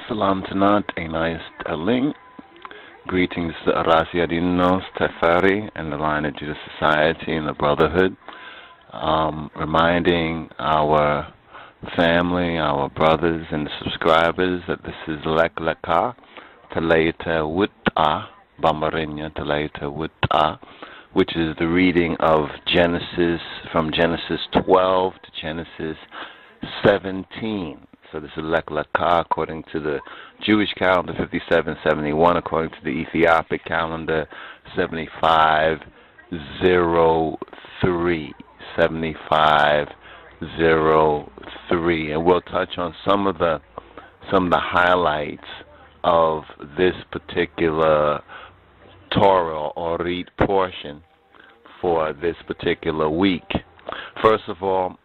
Salam Tanat, Einayist Eling. Greetings to Arasi Adinos, Teferi, and the line of Judah Society and the Brotherhood. Reminding our family, our brothers and the subscribers that this is LECH LEKHA, Talaita Wut'a, Bamarinya Talaita Wut'a, which is the reading of Genesis, from Genesis 12 to Genesis 17. So this is LECH LEKHA according to the Jewish calendar, 5771, according to the Ethiopic calendar, 7503. 7503. And we'll touch on some of the highlights of this particular Torah or Orit portion for this particular week. First of all,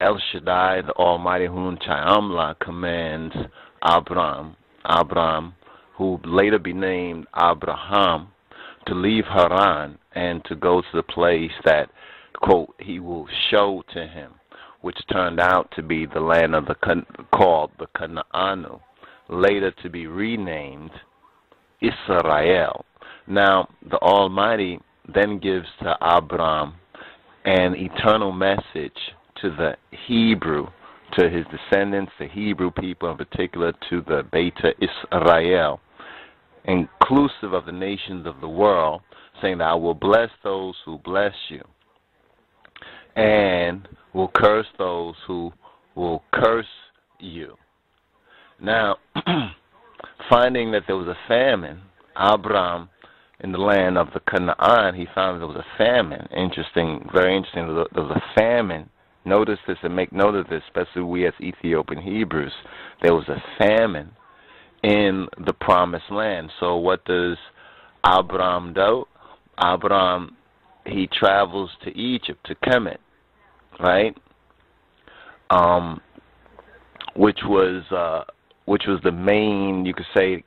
El Shaddai, the Almighty Hulun Chayamla, commands Abram, who later be named Abraham, to leave Haran and to go to the place that, quote, he will show to him, which turned out to be the land of called the Canaan, later to be renamed Israel. Now, the Almighty then gives to Abram an eternal message to the Hebrew, to his descendants, the Hebrew people in particular, to the Beta Israel, inclusive of the nations of the world, saying that I will bless those who bless you and will curse those who will curse you. Now, finding that there was a famine, Abram, in the land of the Canaan, he found there was a famine. Interesting, very interesting. There was a famine. Notice this and make note of this, especially we as Ethiopian Hebrews. There was a famine in the promised land. So what does Abram do? Abram, he travels to Egypt, to Kemit, right? Which was the main, you could say,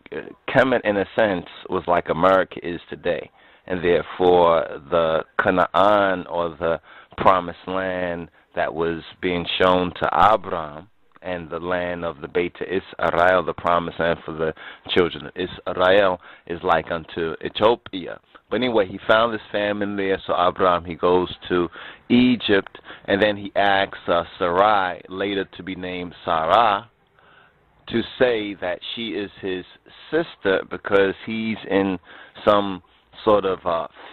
Kemit in a sense was like America is today, and therefore the Canaan, or the promised land that was being shown to Abram, and the land of the Beta Israel, the promised land for the children of Israel, is like unto Ethiopia. But anyway, he found this famine there, so Abram, he goes to Egypt, and then he asks Sarai, later to be named Sarah, to say that she is his sister, because he's in some sort of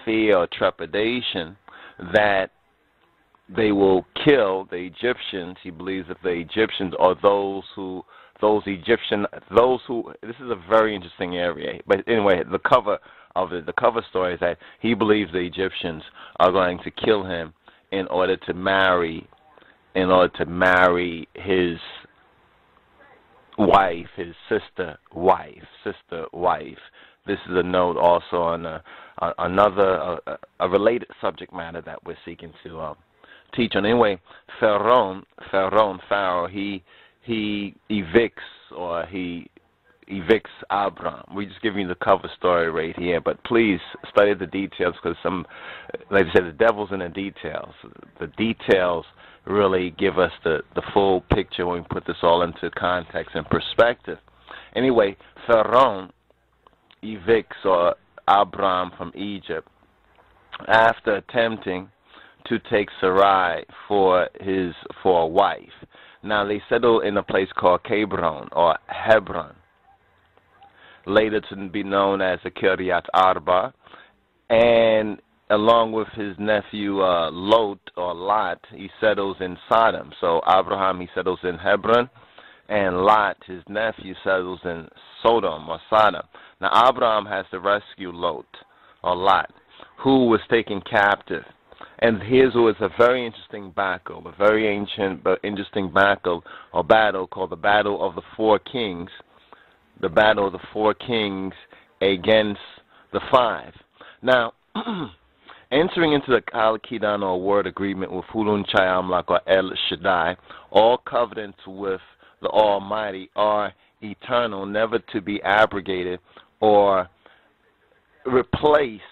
fear or trepidation that they will kill the Egyptians. He believes that the Egyptians are this is a very interesting area. But anyway, the cover story is that he believes the Egyptians are going to kill him in order to marry his wife, his sister wife. This is a note also on another related subject matter that we're seeking to teach on. Anyway, Pharaoh, he evicts Abram. We're just giving you the cover story right here, but please study the details, because like I said, the devil's in the details. The details really give us the full picture when we put this all into context and perspective. Anyway, Pharaoh evicts Abram from Egypt after attempting to take Sarai for a wife. Now they settle in a place called Hebron, later to be known as the Kiryat Arba, and along with his nephew Lot, he settles in Sodom. So Abraham, he settles in Hebron, and Lot, his nephew, settles in Sodom or Sodom. Now Abraham has to rescue Lot, who was taken captive. And here's was a very interesting battle, a very ancient but interesting battle called the Battle of the Four Kings, the Battle of the Four Kings against the Five. Now, entering into the Al-Qidan, or word agreement, with Hulun Chayamlak, or El Shaddai, all covenants with the Almighty are eternal, never to be abrogated or replaced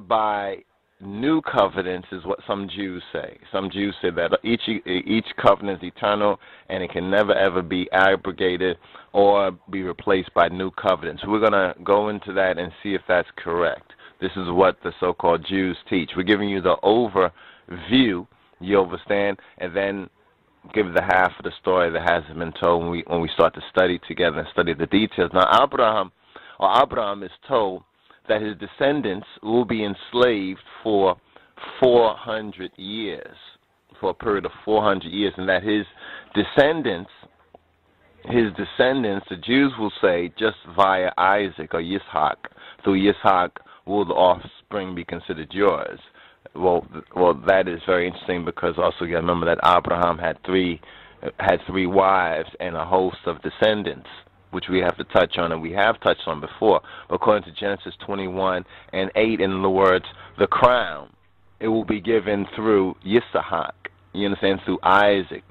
by new covenants is what some Jews say. Some Jews say that each covenant is eternal and it can never ever be abrogated or be replaced by new covenants. We're going to go into that and see if that's correct. This is what the so-called Jews teach. We're giving you the overview, you understand, and then give the half of the story that hasn't been told when we start to study together and study the details. Now, Abram is told that his descendants will be enslaved for 400 years, for a period of 400 years, and that his descendants, the Jews will say, just via Isaac or Yesehaq, through Yesehaq will the offspring be considered yours. Well, that is very interesting because also you remember that Abraham had three wives and a host of descendants, which we have to touch on, and we have touched on before. According to Genesis 21:8, in other words, the crown, it will be given through Yesehaq, you understand, through Isaac.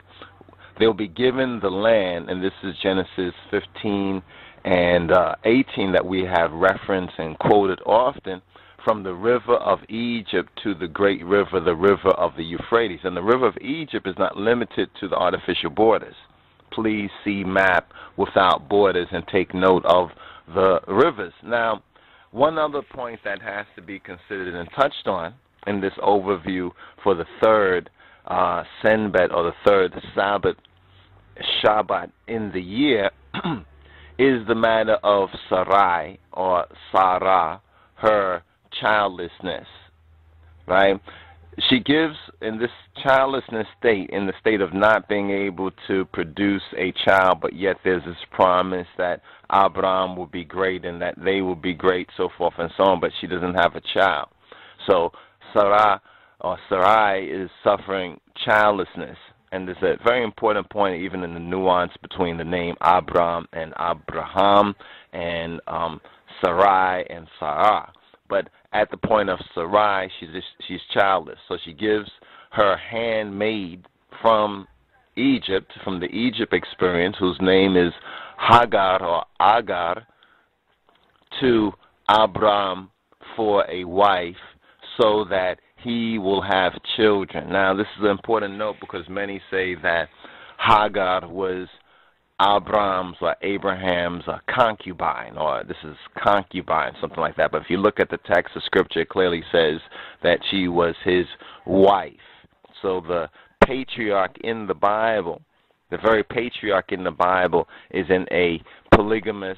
They'll be given the land, and this is Genesis 15 and 18 that we have referenced and quoted often, from the river of Egypt to the great river, the river of the Euphrates. And the river of Egypt is not limited to the artificial borders. Please see map without borders and take note of the rivers. Now, one other point that has to be considered and touched on in this overview for the third senbet or the third Sabbath Shabbat in the year is the matter of sarai or Sarah, her childlessness, right? She gives in this childlessness state, in the state of not being able to produce a child, but yet there's this promise that Abram will be great and that they will be great, so forth and so on, but she doesn't have a child. So Sarah or Sarai is suffering childlessness. And there's a very important point even in the nuance between the name Abram and Abraham and Sarai and Sarah. But at the point of Sarai, she's childless. So she gives her handmaid from Egypt, from the Egypt experience, whose name is Hagar or Agar, to Abram for a wife so that he will have children. Now, this is an important note because many say that Hagar was Abram's or Abraham's concubine, or this is concubine, something like that. But if you look at the text of Scripture, it clearly says that she was his wife. So the patriarch in the Bible, the very patriarch in the Bible, is in a polygamous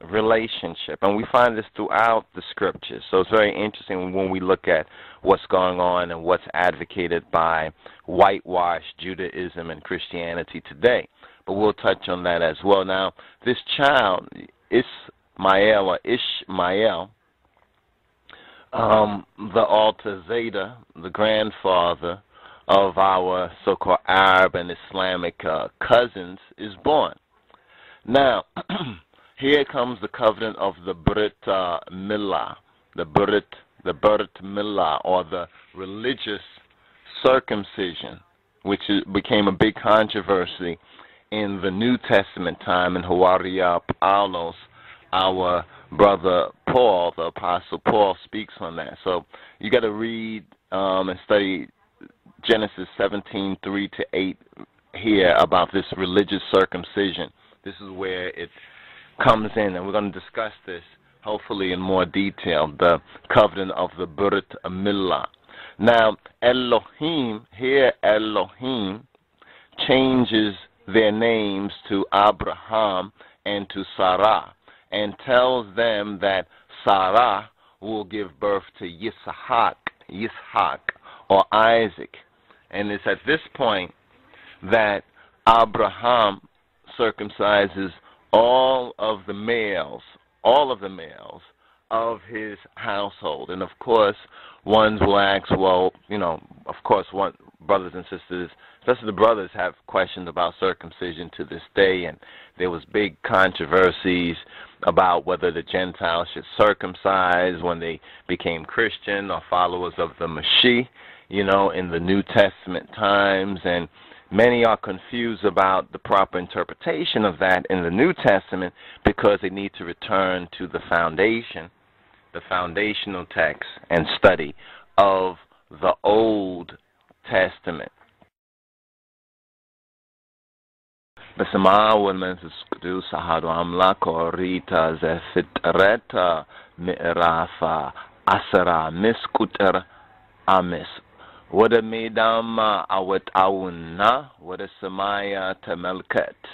relationship. And we find this throughout the Scriptures. So it's very interesting when we look at what's going on and what's advocated by whitewashed Judaism and Christianity today. But we'll touch on that as well. Now, this child, Ishmael, the Alta Zeta, the grandfather of our so-called Arab and Islamic cousins, is born. Now, here comes the covenant of the Brit Milah, the Brit Milah, or the religious circumcision, which became a big controversy in the New Testament time, in Hawaria Paulos, our brother Paul, the Apostle Paul, speaks on that. So you got to read and study Genesis 17:3-8 here about this religious circumcision. This is where it comes in, and we're going to discuss this hopefully in more detail, the covenant of the Brit Milah. Now, Elohim changes their names to Abraham and to Sarah, and tells them that Sarah will give birth to Yesehaq or Isaac. And it's at this point that Abraham circumcises all of the males of his household. And of course, ones will ask, well, of course, brothers and sisters, especially the brothers, have questions about circumcision to this day, and there was big controversies about whether the Gentiles should circumcise when they became Christian or followers of the Mashiach, in the New Testament times, and many are confused about the proper interpretation of that in the New Testament because they need to return to the foundation, the foundational text and study of the Old Testament. بسماء والمنفس القدوس أحد أملاك أوريت زفترت مئرافا أسرى مسكتر أمس ودا ميدام أوت أونا ودا سمايا تملكت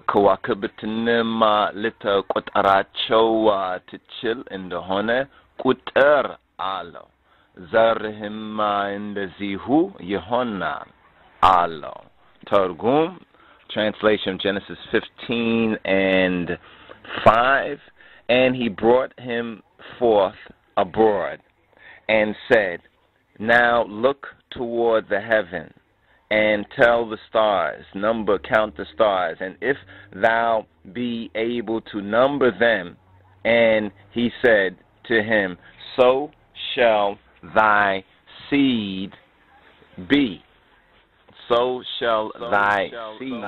كواكبت نما لتا قطرات شوا تتشل اندهونه قطر آلو زرهم اندزيهو يهونا آلو ترجم. Translation, Genesis 15:5. And he brought him forth abroad and said, now look toward the heaven and tell the stars, count the stars, and if thou be able to number them. And he said to him, so shall thy seed be. So shall thy seed